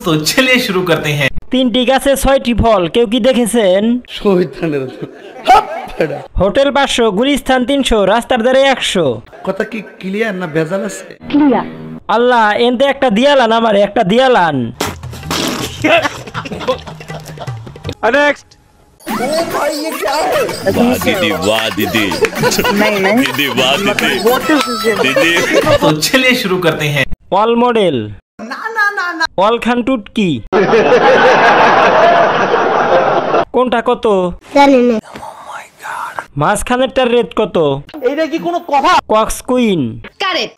तो चलिए शुरू करते हैं। 3টি গাছে 6টি ফল, কেউ কি দেখেছেন? হোটেল 500, গুলিস্তান 300, রাস্তার ধারে 100। কথা কি ক্লিয়ার না ভেজাল আছে? ক্লিয়ার। আল্লাহ, এনতে একটা দিয়ালান, আমারে একটা দিয়ালান। नेक्स्ट। ओ भाई ये क्या है? वाह दीदी दीदी वाह दीदी दीदी। तो चलिए शुरू करते हैं। All model. অল খান টুটকি। কোনটা কত? জানি না। মাঝখানেরটার রেট কত? এইটা কি কোনো কথা? কক্স কুইন। কারেক্ট।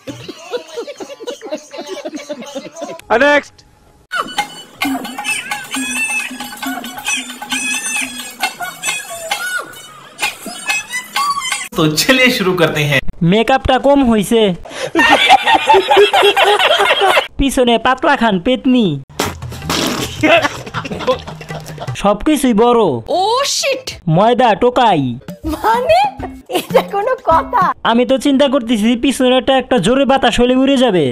नेक्स्ट। तो चलिए शुरू करते हैं। মেকআপটা কম হইছে। পিছনে পাতলা খান পেতনি। সবকিছুই বড়। ও শিট। ময়দা টোকাই। মানে এটা কোনো কথা? আমি তো চিন্তা করতেছি পিছনেটা একটা জোরে বাতাস হলে উড়ে যাবে।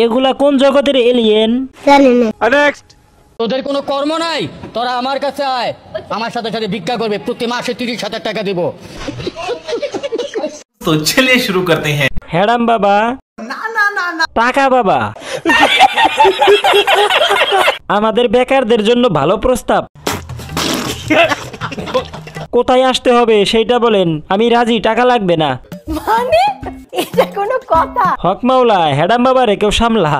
এগুলা কোন জগতের এলিয়েন? জানি না। नेक्स्ट। তোদের কোনো কর্ম নাই, তোরা আমার কাছে আয়, আমার সাথে সাথে ভিক্ষা করবে, প্রতি মাসে 30,000 টাকা দিব। तो चलिए शुरू करते हैं। হ্যাডাম বাবা। টাকা বাবা। আমাদের বেকারদের জন্য ভালো প্রস্তাব। কোথায় আসতে হবে সেইটা বলেন, আমি রাজি, টাকা লাগবে না। মানে এটা কোনো কথা? হক মাওলা, হ্যাডাম বাবারে কেউ সামলা।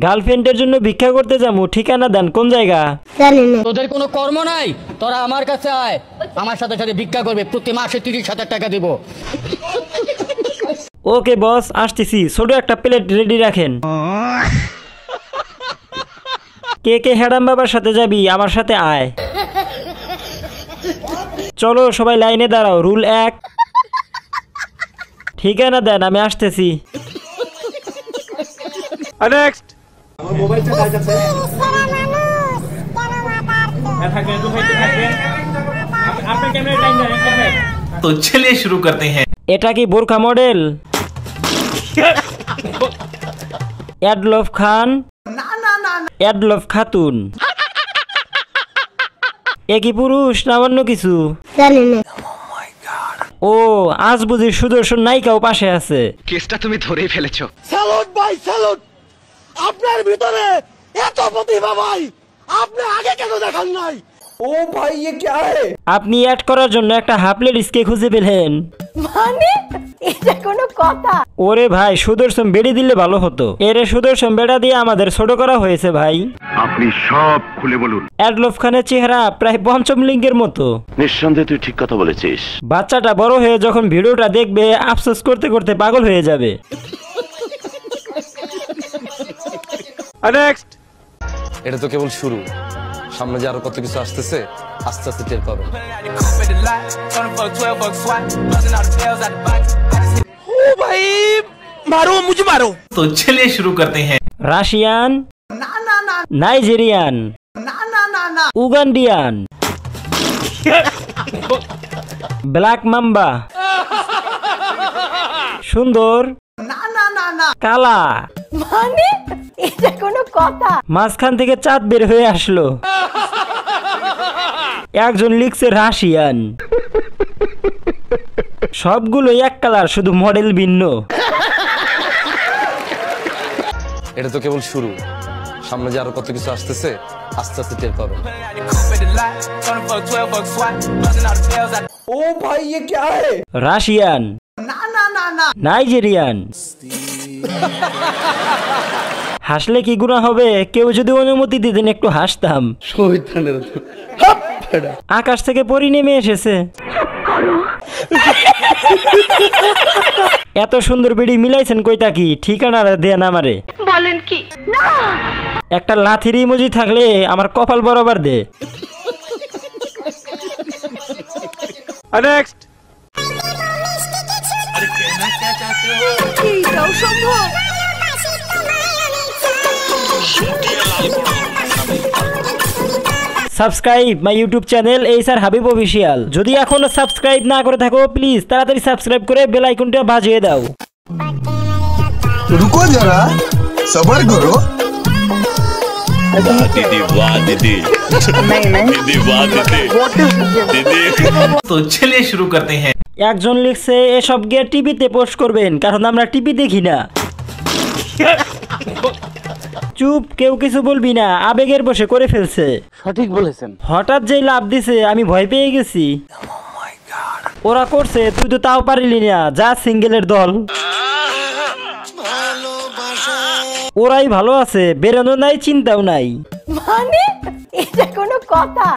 গার্লফ্রেন্ডের জন্য ভিক্ষা করতে যাবো, ঠিকানা দেন কোন জায়গা? তোদের কোনো কর্ম নাই, তোরা আমার কাছে আয়, আমার সাথে সাথে ভিক্ষা করবে, প্রতি মাসে 30,000 টাকা দিব। ওকে বস, আসতেছি। ছোট একটা প্লেট রেডি রাখেন। কে কে হ্যাডাম বাবার সাথে যাবি? আমার সাথে আয়। চলো সবাই লাইনে দাঁড়াও। রুল 1। ঠিকানা দেন, আমি আসতেছি। नेक्स्ट। तो चलिए शुरू करते हैं। এটা কি বোরকা মডেল? এডলফ খান। এডলফ খাতুন। এ কি পুরুষ না অন্য কিছু? ও, আজ বুঝি সুদর্শন নায়িকাও পাশে আছে। কেসটা তুমি ধরেই ফেলেছো। স্যালুট ভাই স্যালুট, আপনার ভিতরে এত প্রতিভা ভাই, আপনি আগে কেন দেখান নাই? ও ভাই ये क्या है? আপনি অ্যাড করার জন্য একটা হাফ লেডিসকে খুঁজে পেলেন। মানে এটা কোনো কথা? ওরে ভাই, সুদর্শন বেড়ি দিলে ভালো হতো। এরে সুদর্শন বেড়া দিয়ে আমাদের ছোট করা হয়েছে ভাই। আপনি সব খুলে বলুন। এডলফ খানের চেহারা প্রায় পঞ্চম লিঙ্গের মতো। নিঃসন্দেহে তুই ঠিক কথা বলেছিস। বাচ্চাটা বড় হয়ে যখন ভিডিওটা দেখবে আফসোস করতে করতে পাগল হয়ে যাবে। नेक्स्ट। এটা তো কেবল শুরু, সামনে যে আরো কত কিছু আসতেছে, আস্তে আস্তে টের পাবেন। ও ভাই মারো, মুঝে মারো। तो चलिए शुरू करते हैं। রাশিয়ান, নাইজেরিয়ান, উগান্ডিয়ান, ব্ল্যাক মাম্বা, সুন্দর, কালা। মানে এটা কোনো কথা? মাঝখান থেকে চাঁদ বের হয়ে আসলো। একজন লিখছে রাশিয়ান। সবগুলো এক কালার, শুধু মডেল ভিন্ন। এটা তো কেবল শুরু, সামনে যে আরো কত কিছু আসতেছে, আস্তে আস্তে টের পাবেন। ও ভাই ये क्या है? Russian, Nigerian. হাসলে কি গুনাহ হবে? কেউ যদি অনুমতি দিতেন একটু হাসতাম। শয়তানের আকাশ থেকে পরি নেমে এসেছে। এত সুন্দর বেড়ি মিলাইছেন কইতা কি? ঠিকানা দেন আমারে। বলেন কি? না, একটা লাথির ইমোজি থাকলে আমার কপাল বরাবর দে। नेक्स्ट। এইটাও সম্ভব? Subscribe my YouTube channel HR Habib official. যদি এখনো সাবস্ক্রাইব না করে থাকো প্লিজ তাড়াতাড়ি সাবস্ক্রাইব করে বেল আইকনটা বাজিয়ে দাও। रुको जरा सबर करो। वाह दीदी वाह दीदी दीदी वाह दीदी दीदी तो चलिए शुरू करते हैं। একজন লিখছে এসব গিয়ে টিভিতে পোস্ট করবেন, কারণ আমরা টিভি দেখি না। চুপ, কেউ কিছু বলবি না, আবেগের বসে করে ফেলছে। সঠিক বলেছেন। হঠাৎ যেই লাভ দিছে আমি ভয় পেয়ে গেছি। ওরা করছে তুই তো তাও পারিলি না, যা সিঙ্গেলের দল। ওরাই ভালো আছে, বেরোনো নাই, চিন্তাও নাই। মানে এটা কোনো কথা?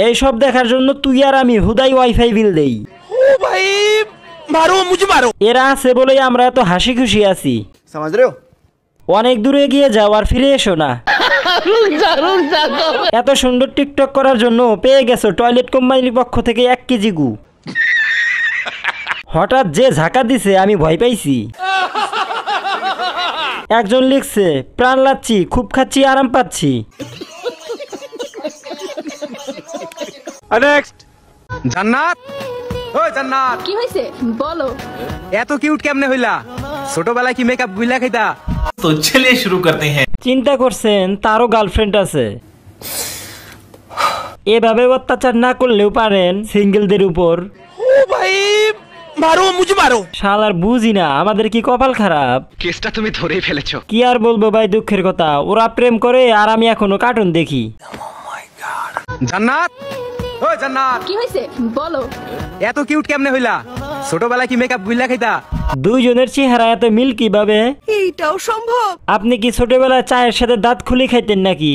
এইসব দেখার জন্য তুই আর আমি হুদাই ওয়াইফাই বিল দেই। ओ भाई मारो मुझे मारो। এরা আছে বলেই আমরা এত হাসি খুশি আছি। समझ रहे हो? অনেক দূরে গিয়ে যাও আর ফিরে এসো না। এত সুন্দর টিকটক করার জন্য পেয়ে গেছো টয়লেট কোম্পানির পক্ষ থেকে 1 কেজি গু। হঠাৎ যে ঝাঁকা দিছে আমি ভয় পাইছি। একজন লিখছে প্রাণ লাচ্ছি, খুব খাচ্ছি, আরাম পাচ্ছি। नेक्स्ट জান্নাত, ও জান্নাত, কি হয়েছে বলো? এত কিউট কেমনে হইলা? ছোটবেলায় কি মেকআপ বুইলা খাইতা? तो चलिए शुरू करते हैं। চিন্তা করছেন তারও গার্লফ্রেন্ড আছে। এভাবে অত্যাচার না করলেও পারেন সিঙ্গেলদের উপর। ओ भाई मारो मुझे मारो। শালার বুঝি না আমাদের কি কপাল খারাপ। কেসটা তুমি ধরেই ফেলেছো। কি আর বলবো ভাই, দুঃখের কথা। ওরা প্রেম করে আর আমি এখনো কার্টুন দেখি। জান্নাত, ও জান্নাত, কি হয়েছে বলো? এত কিউট কেমনে হইলা? ছোটবেলায় কি মেকআপ বুইলা খাইতা? দুইজনের চেহারা এত মিল কিভাবে? এইটাও সম্ভব? আপনি কি ছোটবেলায় চায়ের সাথে দাঁত খুলে খাইতেন নাকি?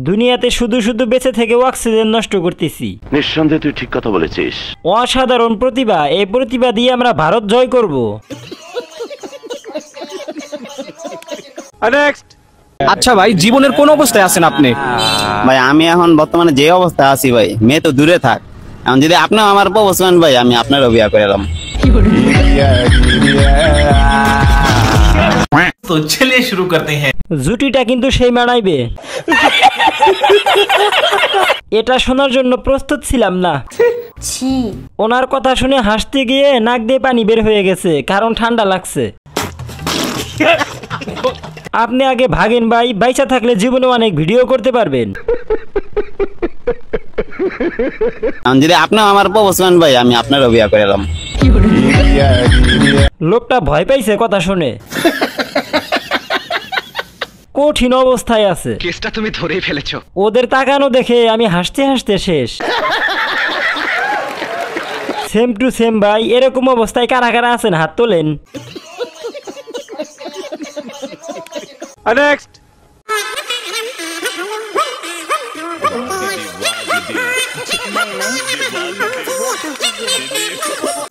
দুনিয়াতে শুধু শুধু বেঁচে থেকে অক্সিজেন নষ্ট করতেছি। নিঃসন্দেহে তুই ঠিক কথা বলেছিস। অসাধারণ প্রতিভা, এই প্রতিভা দিয়ে আমরা ভারত জয় করব। नेक्स्ट আচ্ছা ভাই, জীবনের কোন অবস্থায় আছেন আপনি? ভাই আমি এখন বর্তমানে যে অবস্থায় আছি ভাই, মেয়ে তো দূরে থাক, এখন যদি আপনিও আমার প্রপোজ করেন ভাই, আমি আপনারও বিয়া করে এলাম। तो चलिए शुरू करते हैं। জুটিটা কিন্তু সেই মানাইবে। এটা শোনার জন্য প্রস্তুত ছিলাম না। ওনার কথা শুনে হাসতে গিয়ে নাক দিয়ে পানি বের হয়ে গেছে, কারণ ঠান্ডা লাগছে। আপনি আগে ভাগেন ভাই, বাইচা থাকলে জীবনে অনেক ভিডিও করতে পারবেন। এখন যদি আপনিও আমার প্রপোজ করেন ভাই, আমি আপনারও বিয়া করে এলাম। লোকটা ভয় পাইছে কথা শুনে। কঠিন অবস্থায় আছে। কেসটা তুমি ধরেই ফেলেছো। ওদের তাকানো দেখে আমি হাসতে হাসতে শেষ। সেম টু সেম ভাই, এরকম অবস্থায় কারা কারা আছেন হাত তোলেন। नेक्स्ट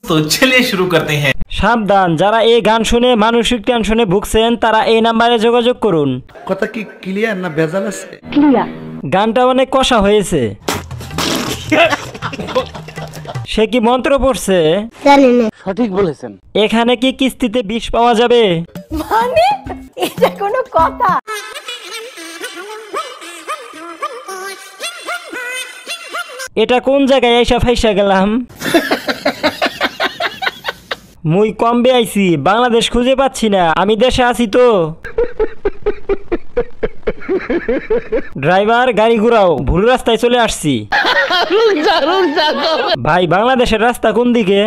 तो चलिए शुरू करते हैं। সাবধান, যারা এই গান শুনে মানসিক টেনশনে ভুগছেন তারা এই নাম্বারে যোগাযোগ করুন। কথা কি ক্লিয়ার না ভেজাল আছে? গানটা অনেক কষা হয়েছে। সে কি মন্ত্র পড়ছে? সঠিক বলেছেন। এখানে কি কিস্তিতে বিষ পাওয়া যাবে? মানে এটা কোনো কথা? এটা কোন জায়গায় এসে ফাইসা গেলাম? মুই কমবে আইছি, বাংলাদেশ খুঁজে পাচ্ছি না, আমি দেশে আছি তো। ড্রাইভার গাড়ি ঘুরাও, ভুল রাস্তায় চলে আসছি। ভাই বাংলাদেশের রাস্তা কোন দিকে?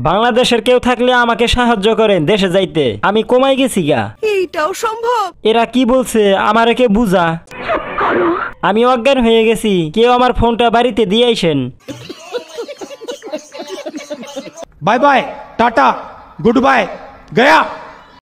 বাংলাদেশের কেউ থাকলে আমাকে সাহায্য করেন দেশে যাইতে, আমি কমাই গেছি গা। এইটাও সম্ভব? এরা কি বলছে আমারে কে বুঝা? আমি অজ্ঞান হয়ে গেছি, কেউ আমার ফোনটা বাড়িতে দিয়ে আইসেন। Bye bye tata goodbye गया।